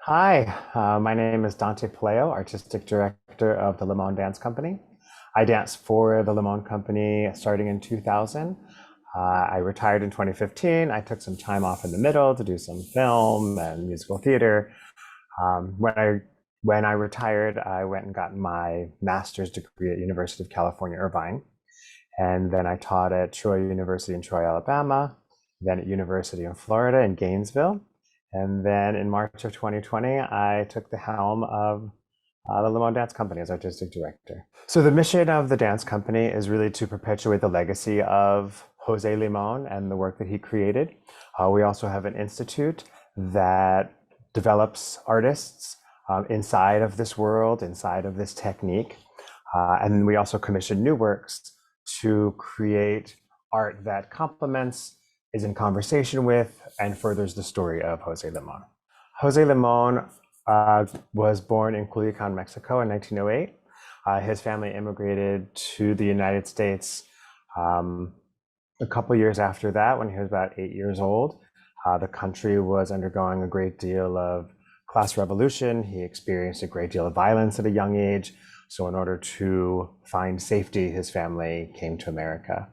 Hi, my name is Dante Puleio, Artistic Director of the Limón Dance Company. I danced for the Limón Company starting in 2000. I retired in 2015. I took some time off in the middle to do some film and musical theater. When I retired, I went and got my master's degree at University of California, Irvine. And then I taught at Troy University in Troy, Alabama, then at University in Florida in Gainesville. And then in March of 2020, I took the helm of the Limón Dance Company as artistic director. So the mission of the dance company is really to perpetuate the legacy of José Limón and the work that he created. We also have an institute that develops artists inside of this world, inside of this technique. And we also commission new works to create art that complements, is in conversation with, and furthers the story of José Limón. José Limón was born in Culiacan, Mexico in 1908. His family immigrated to the United States a couple years after that, when he was about 8 years old. The country was undergoing a great deal of class revolution. He experienced a great deal of violence at a young age. So in order to find safety, his family came to America.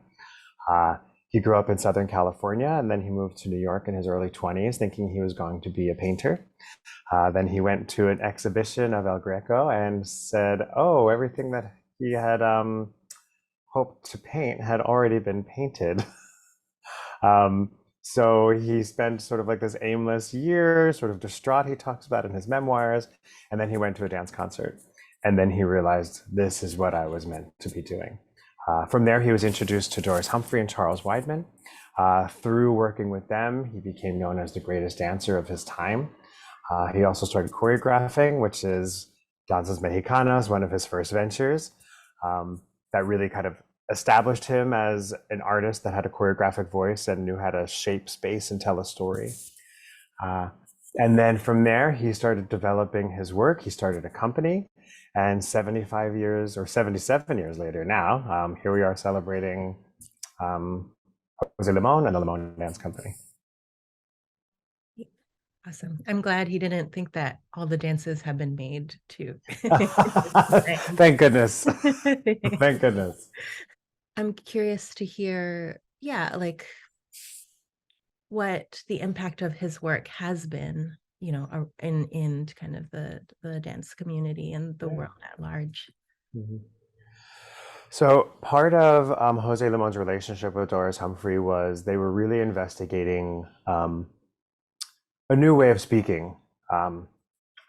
He grew up in Southern California, and then he moved to New York in his early 20s, thinking he was going to be a painter. Then he went to an exhibition of El Greco and said, oh, everything that he had hoped to paint had already been painted. So he spent sort of like this aimless year, sort of distraught, he talks about in his memoirs, and then he went to a dance concert. And then he realized, this is what I was meant to be doing. From there, he was introduced to Doris Humphrey and Charles Weidman. Through working with them, he became known as the greatest dancer of his time. He also started choreographing, which is Danzas Mexicanas, one of his first ventures. That really kind of established him as an artist that had a choreographic voice and knew how to shape space and tell a story. And then from there, he started developing his work. He started a company. And 75 years or 77 years later now, here we are celebrating José Limón and the Limón Dance Company. Awesome. I'm glad he didn't think that all the dances have been made too. Thank goodness. Thank goodness. I'm curious to hear, like what the impact of his work has been, in kind of the dance community and the world at large. Mm-hmm. So part of José Limon's relationship with Doris Humphrey was they were really investigating a new way of speaking, a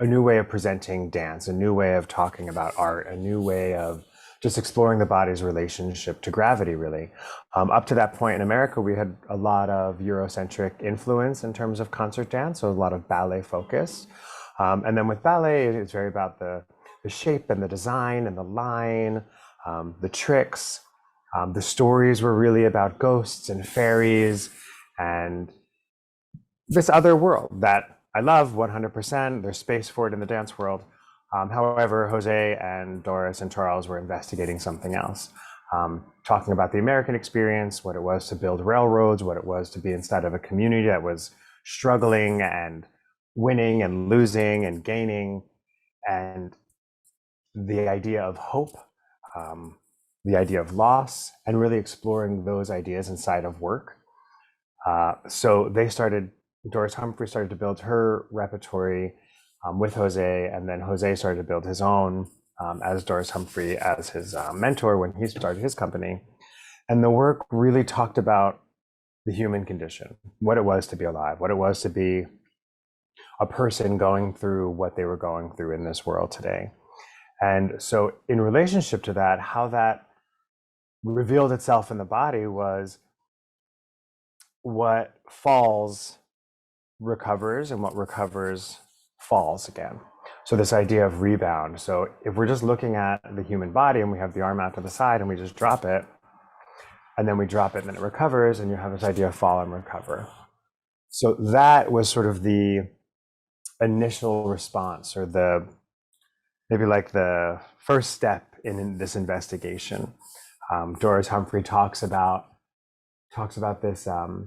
new way of presenting dance, a new way of talking about art, a new way of just exploring the body's relationship to gravity, really. Up to that point in America, we had a lot of Eurocentric influence in terms of concert dance, so a lot of ballet focus. And then with ballet, it's very about the shape and the design and the line, the tricks. The stories were really about ghosts and fairies and this other world that I love 100%. There's space for it in the dance world. However, Jose and Doris and Charles were investigating something else, talking about the American experience, what it was to build railroads, what it was to be inside of a community that was struggling and winning and losing and gaining, and the idea of hope, the idea of loss, and really exploring those ideas inside of work. So Doris Humphrey started to build her repertory with Jose, and then Jose started to build his own as Doris Humphrey as his mentor when he started his company. And the work really talked about the human condition, what it was to be alive, what it was to be a person going through what they were going through in this world today. And so in relationship to that, how that revealed itself in the body was what falls recovers and what recovers falls again. So this idea of rebound. So if we're just looking at the human body and we have the arm out to the side and we just drop it, and then we drop it and then it recovers, and you have this idea of fall and recover. So that was sort of the initial response, or maybe like the first step in this investigation. Doris Humphrey talks about this,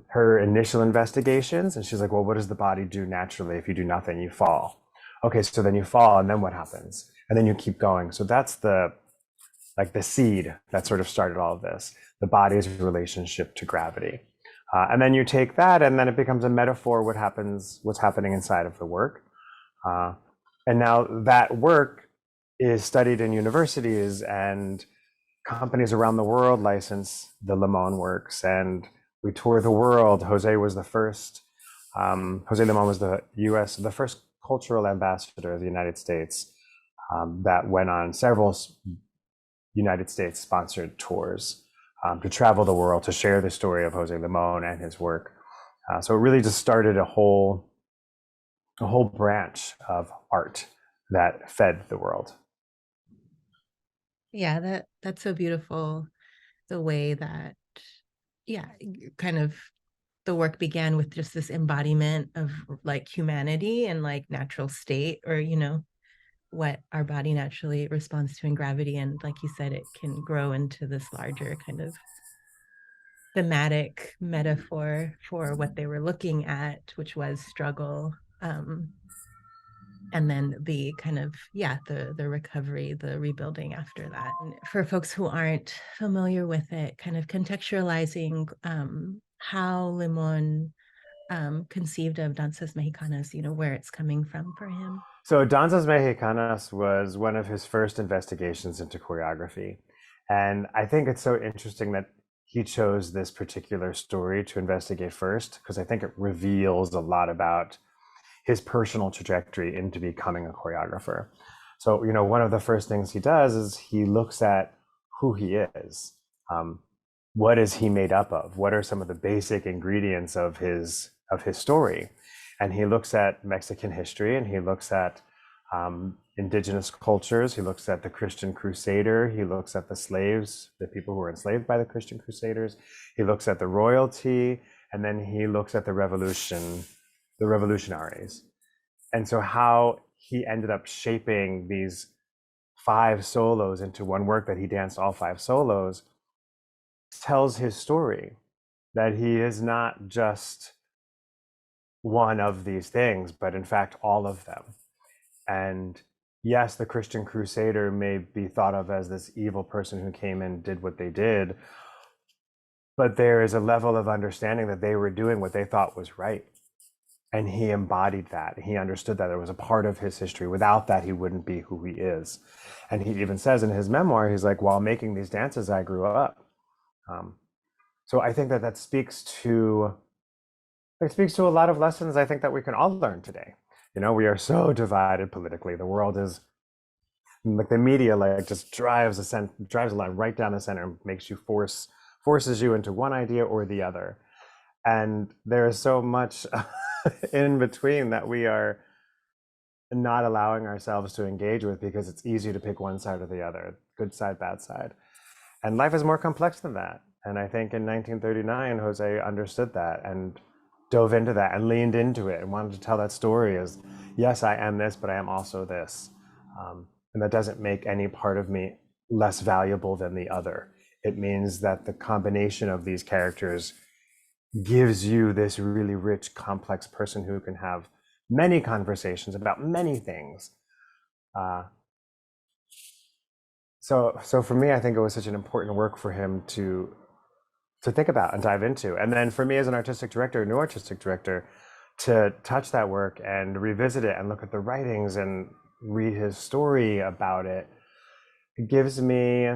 her initial investigations, and she's like, well, what does the body do naturally? If you do nothing, you fall. Okay, so then you fall, and then what happens? And then you keep going. So that's the seed that sort of started all of this, the body's relationship to gravity. And then you take that, and then it becomes a metaphor what's happening inside of the work. Uh, and now that work is studied in universities, and companies around the world license the Limón works, and we tour the world. Jose was the first. Jose Limón was the first cultural ambassador of the United States, that went on several United States sponsored tours, to travel the world to share the story of Jose Limón and his work. So it really just started a whole branch of art that fed the world. Yeah, that's so beautiful. The way that, yeah, kind of the work began with just this embodiment of like humanity and like natural state, or what our body naturally responds to in gravity. And like you said, it can grow into this larger kind of thematic metaphor for what they were looking at, which was struggle. And then the kind of, yeah, the recovery, the rebuilding after that. And for folks who aren't familiar with it, kind of contextualizing how Limon conceived of Danzas Mexicanas, where it's coming from for him. So Danzas Mexicanas was one of his first investigations into choreography. And I think it's so interesting that he chose this particular story to investigate first, because I think it reveals a lot about his personal trajectory into becoming a choreographer. So, one of the first things he does is he looks at who he is. What is he made up of? What are some of the basic ingredients of his story? And he looks at Mexican history, and he looks at indigenous cultures. He looks at the Christian Crusader. He looks at the slaves, the people who were enslaved by the Christian Crusaders. He looks at the royalty, and then he looks at the revolutionaries. And so how he ended up shaping these 5 solos into one work that he danced all 5 solos tells his story, that he is not just one of these things, but in fact all of them. And yes, the Christian Crusader may be thought of as this evil person who came and did what they did, but there is a level of understanding that they were doing what they thought was right. And he embodied that. He understood that it was a part of his history. Without that, he wouldn't be who he is. And he even says in his memoir, he's like, while making these dances, I grew up. So I think that speaks to a lot of lessons I think that we can all learn today. We are so divided politically. The world is like, the media just drives a line right down the center and makes you forces you into one idea or the other. And there is so much in between that we are not allowing ourselves to engage with, because it's easy to pick one side or the other, good side, bad side. And life is more complex than that. And I think in 1939, Jose understood that and dove into that and leaned into it and wanted to tell that story as, yes, I am this, but I am also this. And that doesn't make any part of me less valuable than the other. It means that the combination of these characters gives you this really rich, complex person who can have many conversations about many things. So for me, I think it was such an important work for him to think about and dive into. And then for me as an artistic director, a new artistic director, to touch that work and revisit it and look at the writings and read his story about it, it gives me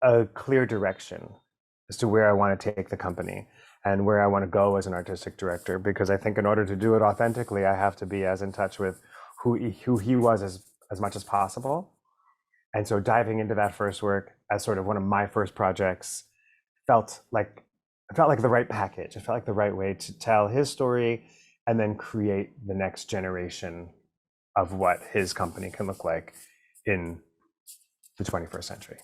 a clear direction as to where I want to take the company and where I want to go as an artistic director. Because I think in order to do it authentically, I have to be as in touch with who he was as much as possible. And so diving into that first work as sort of one of my first projects felt like the right package. It felt like the right way to tell his story and then create the next generation of what his company can look like in the 21st century.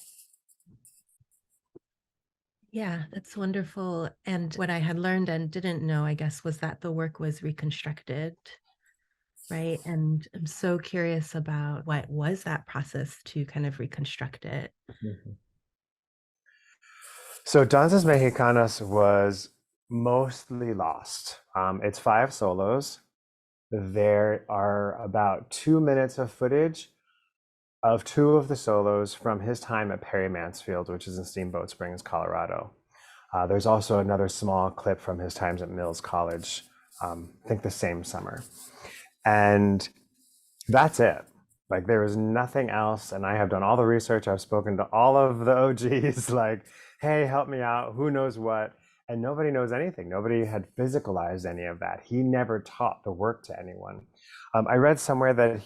Yeah, that's wonderful. And what I had learned and didn't know, I guess, was that the work was reconstructed, right? And I'm so curious about what was that process to kind of reconstruct it. Mm-hmm. So Danzas Mexicanas was Mostly lost. It's 5 solos. There are about 2 minutes of footage of two of the solos from his time at Perry Mansfield, which is in Steamboat Springs, Colorado. There's also another small clip from his times at Mills College, I think the same summer. And that's it. Like there is nothing else. And I have done all the research. I've spoken to all of the OGs, like, hey, help me out. Who knows what? And nobody knows anything. Nobody had physicalized any of that. He never taught the work to anyone. I read somewhere that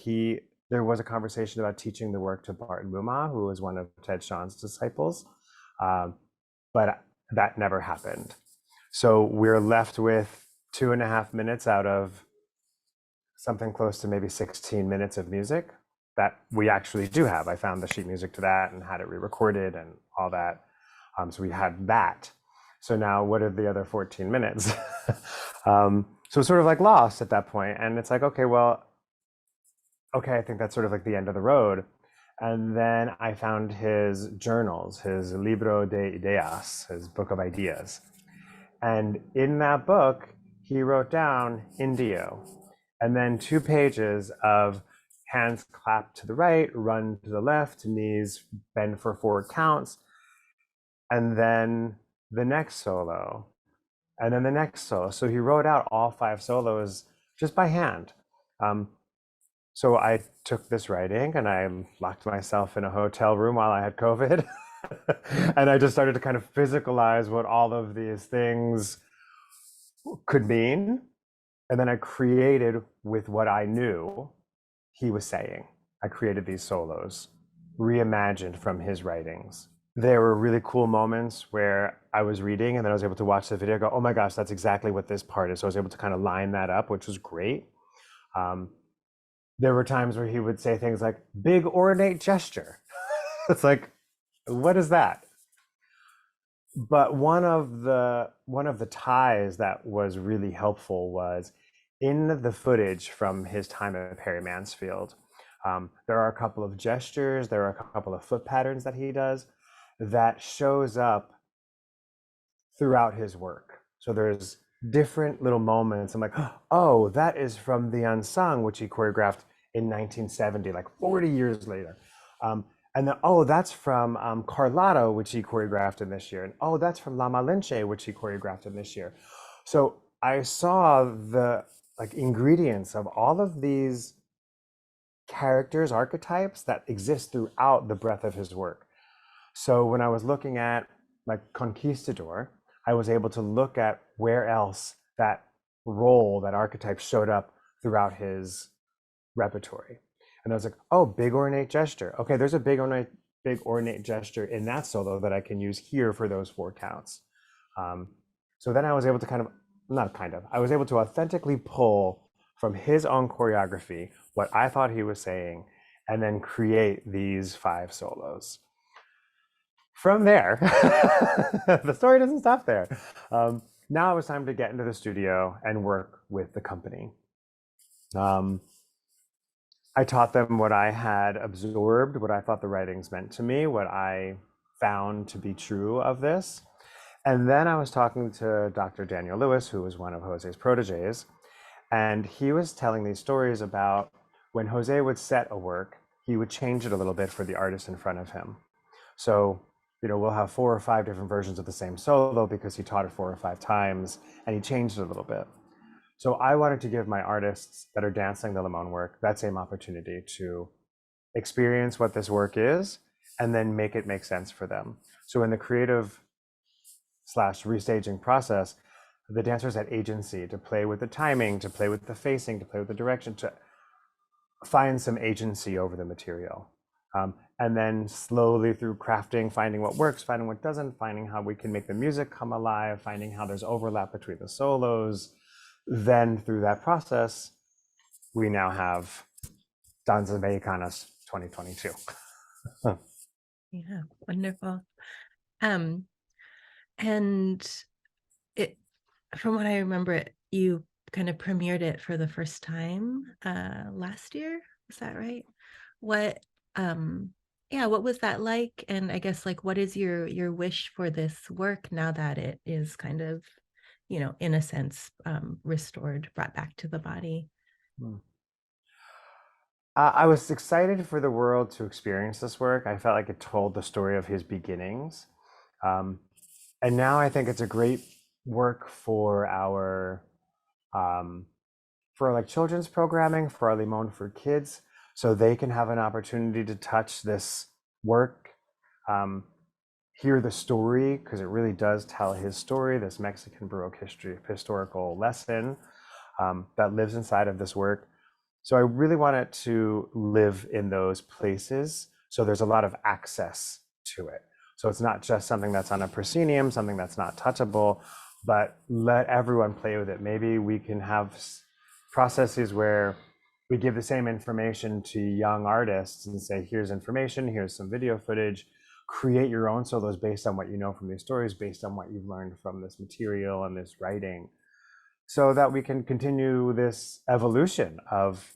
there was a conversation about teaching the work to Barton Muma, who was one of Ted Sean's disciples, but that never happened. So we're left with 2.5 minutes out of something close to maybe 16 minutes of music that we actually do have. I found the sheet music to that and had it re-recorded and all that. So we had that. So now what are the other 14 minutes? So it's sort of like lost at that point. And it's like, okay, well, okay, I think that's sort of like the end of the road. And then I found his journals, his Libro de Ideas, his book of ideas. And in that book, he wrote down Indio, and then 2 pages of hands clap to the right, run to the left, knees bend for 4 counts, and then the next solo, and then the next solo. So he wrote out all 5 solos just by hand. So I took this writing and I locked myself in a hotel room while I had COVID. And I just started to kind of physicalize what all of these things could mean. And then I created with what I knew he was saying. I created these solos, reimagined from his writings. There were really cool moments where I was reading and then I was able to watch the video and go, oh my gosh, that's exactly what this part is. So I was able to kind of line that up, which was great. There were times where he would say things like big ornate gesture. It's like, what is that? But one of the ties that was really helpful was in the footage from his time at Perry Mansfield. There are a couple of gestures, there are a couple of foot patterns that he does that shows up throughout his work. So there's different little moments. I'm like, oh, that is from The Unsung, which he choreographed in 1970, like 40 years later. And then, oh, that's from Carlotta, which he choreographed in this year. And oh, that's from La Malinche, which he choreographed in this year. So I saw the like ingredients of all of these characters, archetypes that exist throughout the breadth of his work. So when I was looking at like Conquistador, I was able to look at where else that role, that archetype showed up throughout his repertory. And I was like, oh, big ornate gesture. Okay, there's a big ornate gesture in that solo that I can use here for those 4 counts. So then I was able to I was able to authentically pull from his own choreography what I thought he was saying, and then create these 5 solos. From there, the story doesn't stop there. Now it was time to get into the studio and work with the company. I taught them what I had absorbed, what I thought the writings meant to me, what I found to be true of this. And then I was talking to Dr. Daniel Lewis, who was one of Jose's proteges, and he was telling these stories about when Jose would set a work, he would change it a little bit for the artist in front of him. So, we'll have 4 or 5 different versions of the same solo because he taught it 4 or 5 times and he changed it a little bit. So I wanted to give my artists that are dancing the Limón work that same opportunity to experience what this work is and then make it make sense for them. So in the creative / restaging process, the dancers had agency to play with the timing, to play with the facing, to play with the direction, to find some agency over the material. And then slowly through crafting, finding what works, finding what doesn't, finding how we can make the music come alive, finding how there's overlap between the solos. Then through that process, we now have Danzas Mexicanas 2022. Yeah, wonderful. And it, from what I remember, you kind of premiered it for the first time last year. Is that right? What what was that like? And I guess like what is your wish for this work now that it is kind of in a sense, restored, brought back to the body. Hmm. I was excited for the world to experience this work. I felt like it told the story of his beginnings. Um, and now I think it's a great work um, for like children's programming, for our Limón for kids, so they can have an opportunity to touch this work, um, hear the story, because it really does tell his story, this Mexican Baroque historical lesson that lives inside of this work. So I really want it to live in those places. So there's a lot of access to it. So it's not just something that's on a proscenium, something that's not touchable, but let everyone play with it. Maybe we can have processes where we give the same information to young artists and say, here's information, here's some video footage, create your own solos based on what you know from these stories, based on what you've learned from this material and this writing, so that we can continue this evolution of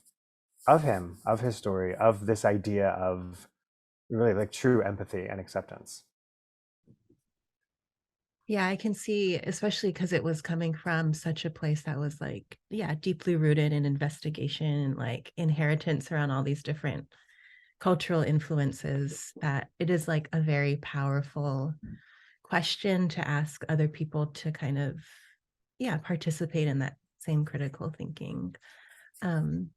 him, of his story, of this idea of really like true empathy and acceptance. Yeah, I can see, especially because it was coming from such a place that was like, yeah, deeply rooted in investigation, like inheritance around all these different cultural influences, that it is like a very powerful question to ask other people to kind of, yeah, participate in that same critical thinking. Um,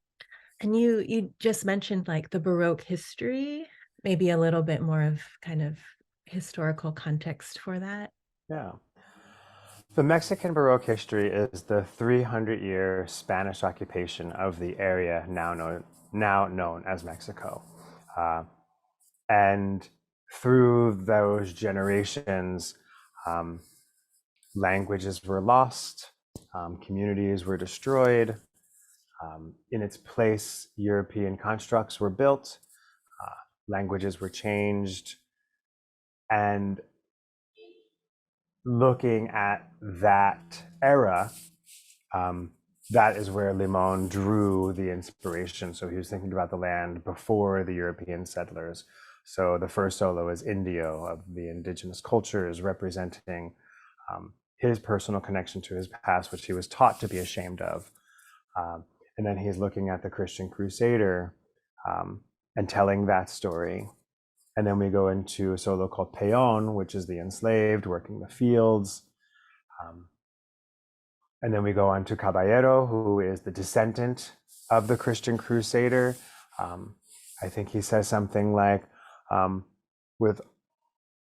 and you just mentioned like the Baroque history, maybe a little bit more of kind of historical context for that. Yeah. The Mexican Baroque history is the 300-year Spanish occupation of the area now known as Mexico. Uh, and through those generations, um, languages were lost, communities were destroyed. In its place, European constructs were built, languages were changed, and looking at that era, um, that is where Limón drew the inspiration. So he was thinking about the land before the European settlers. So the first solo is Indio, of the indigenous cultures, representing his personal connection to his past, which he was taught to be ashamed of. Um, and then he's looking at the Christian Crusader um, and telling that story. And then we go into a solo called Peon, which is the enslaved working the fields. Um, and then we go on to Caballero, who is the descendant of the Christian Crusader. Um, I think he says something like, um, with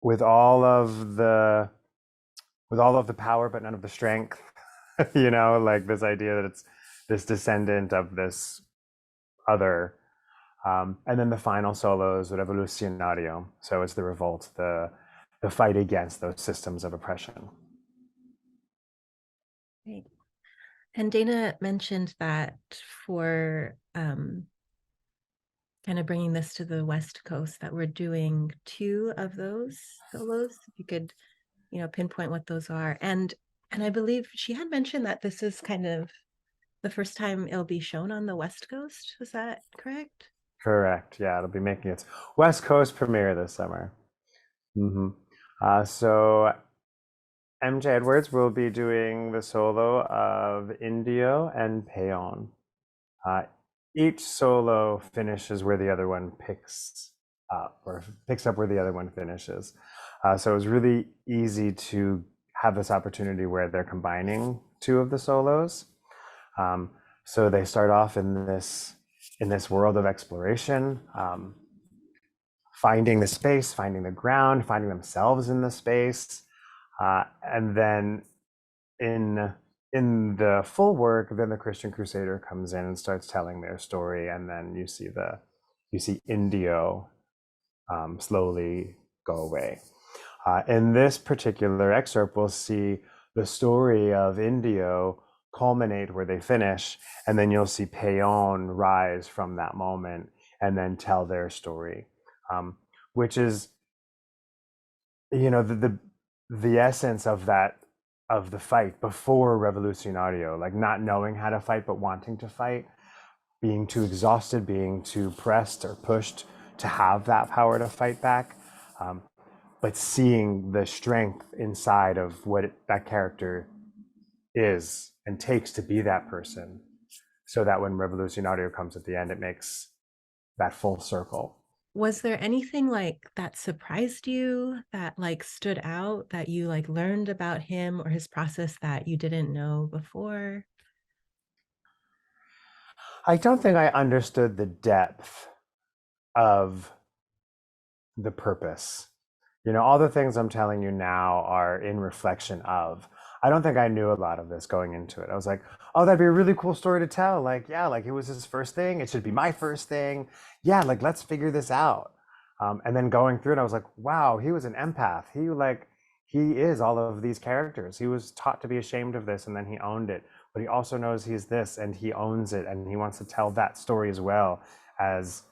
with all of the power, but none of the strength. Like this idea that it's this descendant of this other. And then the final solo is Revolucionario. So it's the revolt, the fight against those systems of oppression. Right. And Dana mentioned that for kind of bringing this to the West Coast, that we're doing two of those solos. If you could, pinpoint what those are. And I believe she had mentioned that this is kind of the first time it'll be shown on the West Coast. Is that correct? Correct. Yeah, it'll be making its West Coast premiere this summer. Mm-hmm. So MJ Edwards will be doing the solo of Indio and Peon. Uh, each solo finishes where the other one picks up, or picks up where the other one finishes. So it was really easy to have this opportunity where they're combining two of the solos. So they start off in this world of exploration, finding the space, finding the ground, finding themselves in the space, and then in the full work, then the Christian Crusader comes in and starts telling their story, and then you see Indio slowly go away. In this particular excerpt, we'll see the story of Indio culminate where they finish, and then you'll see Peon rise from that moment and then tell their story, which is, the essence of the fight before Revolucionario, like not knowing how to fight but wanting to fight, being too exhausted, being too pressed or pushed to have that power to fight back, but seeing the strength inside of that character is and takes to be that person, so that when Revolucionario comes at the end, it makes that full circle. Was there anything like that surprised you, that like stood out, that you like learned about him or his process that you didn't know before? I don't think I understood the depth of the purpose. You know, all the things I'm telling you now are in reflection of. I don't think I knew a lot of this going into it. I was like, oh, that'd be a really cool story to tell. Like, yeah, like it was his first thing. It should be my first thing. Yeah, like let's figure this out. And then going through it, I was like, wow, he was an empath. He is all of these characters. He was taught to be ashamed of this, and then he owned it. But he also knows he's this, and he owns it, and he wants to tell that story as well, as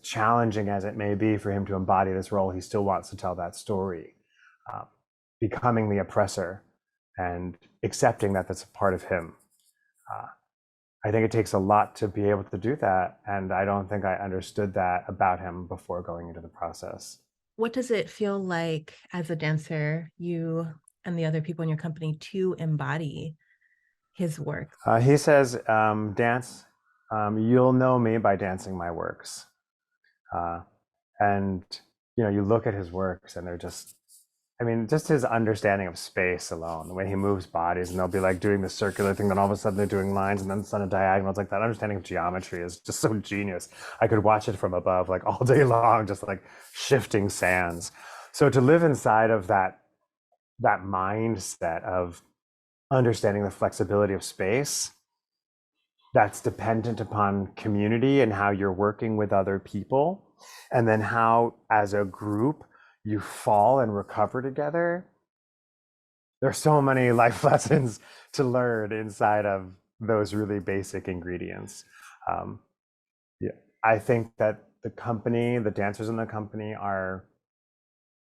challenging as it may be for him to embody this role. He still wants to tell that story, uh, becoming the oppressor and accepting that that's a part of him. Uh, I think it takes a lot to be able to do that, and I don't think I understood that about him before going into the process. What does it feel like as a dancer, you and the other people in your company, to embody his work? He says, dance, you'll know me by dancing my works. Uh, and, you know, you look at his works and they're just, I mean, just his understanding of space alone, the way he moves bodies, and they'll be like doing the circular thing, then all of a sudden they're doing lines and then it's on a diagonal. It's like that understanding of geometry is just so genius. I could watch it from above like all day long, just like shifting sands. So to live inside of that mindset of understanding the flexibility of space that's dependent upon community and how you're working with other people, and then how as a group you fall and recover together. There's so many life lessons to learn inside of those really basic ingredients. Yeah, I think that the company, the dancers in the company, are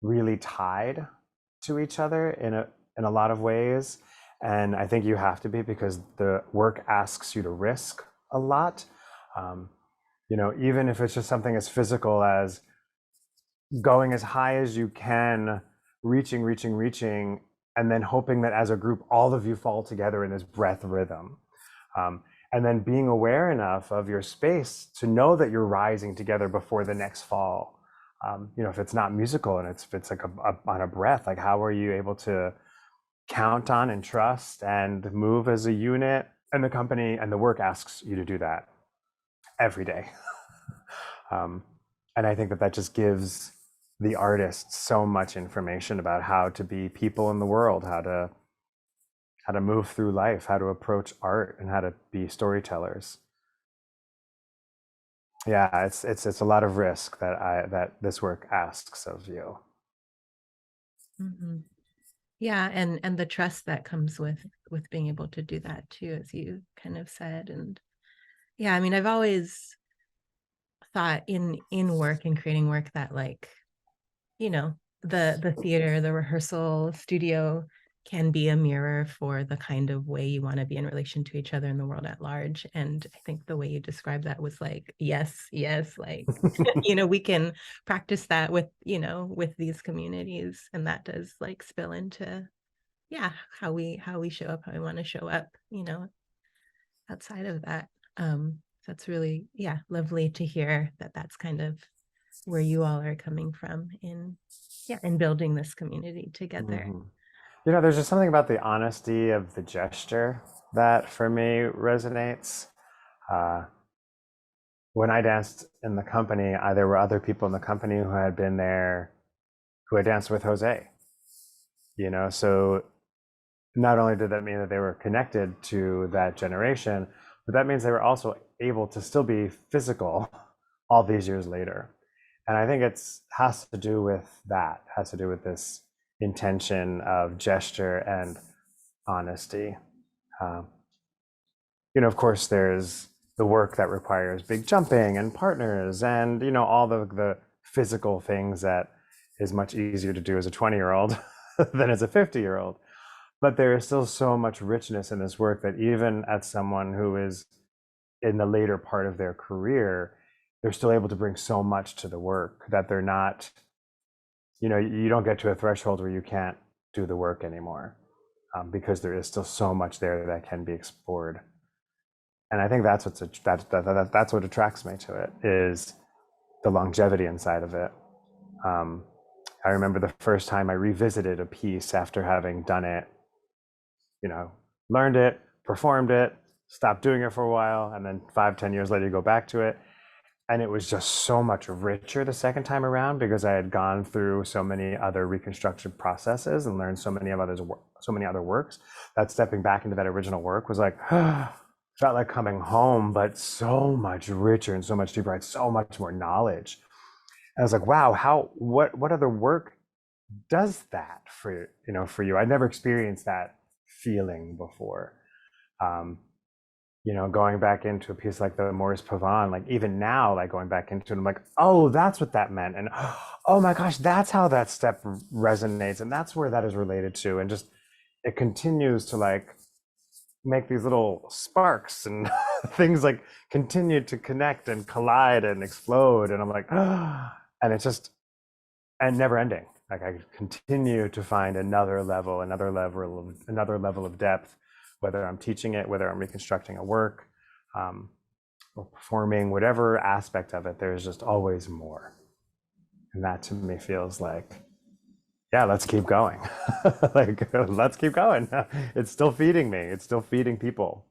really tied to each other in a lot of ways, and I think you have to be, because the work asks you to risk a lot. Um, you know, even if it's just something as physical as going as high as you can, reaching, and then hoping that as a group, all of you fall together in this breath rhythm. And then being aware enough of your space to know that you're rising together before the next fall. You know, if it's not musical and it's like on a breath, like how are you able to count on and trust and move as a unit? And the company and the work asks you to do that every day. um, and I think that that just gives the artists so much information about how to be people in the world, how to move through life, how to approach art, and how to be storytellers. Yeah, it's a lot of risk that this work asks of you. Mm-hmm. Yeah, and the trust that comes with being able to do that too, as you kind of said. And yeah, I mean, I've always thought in work and creating work that, like, you know, the theater, the rehearsal studio can be a mirror for the kind of way you want to be in relation to each other in the world at large. And I think the way you described that was like, yes, like, you know, we can practice that with, you know, with these communities, and that does like spill into, yeah, how we show up, how we want to show up, you know, outside of that. That's really, yeah, lovely to hear that that's kind of where you all are coming from in, yeah, in building this community together. Mhm. You know, there's just something about the honesty of the gesture that for me resonates. Uh, when I danced in the company, there were other people in the company who had been there, who had danced with Jose. You know, so not only did that mean that they were connected to that generation, but that means they were also able to still be physical all these years later. And I think it's has to do with that, has to do with this intention of gesture and honesty. Um, you know, of course, there's the work that requires big jumping and partners and, you know, all the physical things that is much easier to do as a 20-year-old than as a 50-year-old. But there is still so much richness in this work that even as someone who is in the later part of their career, they're still able to bring so much to the work that they're not, you know, you don't get to a threshold where you can't do the work anymore. because there is still so much there that can be explored. And I think that's that's what attracts me to it, is the longevity inside of it. I remember the first time I revisited a piece after having done it, learned it, performed it, stopped doing it for a while, and then 5, 10 years later, you go back to it. And it was just so much richer the second time around because I had gone through so many other reconstruction processes and learned so many other works, that stepping back into that original work was like, felt like coming home, but so much richer and so much deeper. I had so much more knowledge. And I was like, wow, what other work does that for you? I'd never experienced that feeling before. Going back into a piece like the Maurice Pavon, like even now, like going back into it, I'm like, oh, that's what that meant. And oh my gosh, that's how that step resonates. And that's where that is related to. And just, it continues to like make these little sparks and things like continue to connect and collide and explode. And I'm like, and it's just, and never ending. Like I continue to find another level of depth, whether I'm teaching it, whether I'm reconstructing a work, or performing, whatever aspect of it, there's just always more. And that to me feels like, yeah, let's keep going. Like, let's keep going. It's still feeding me. It's still feeding people.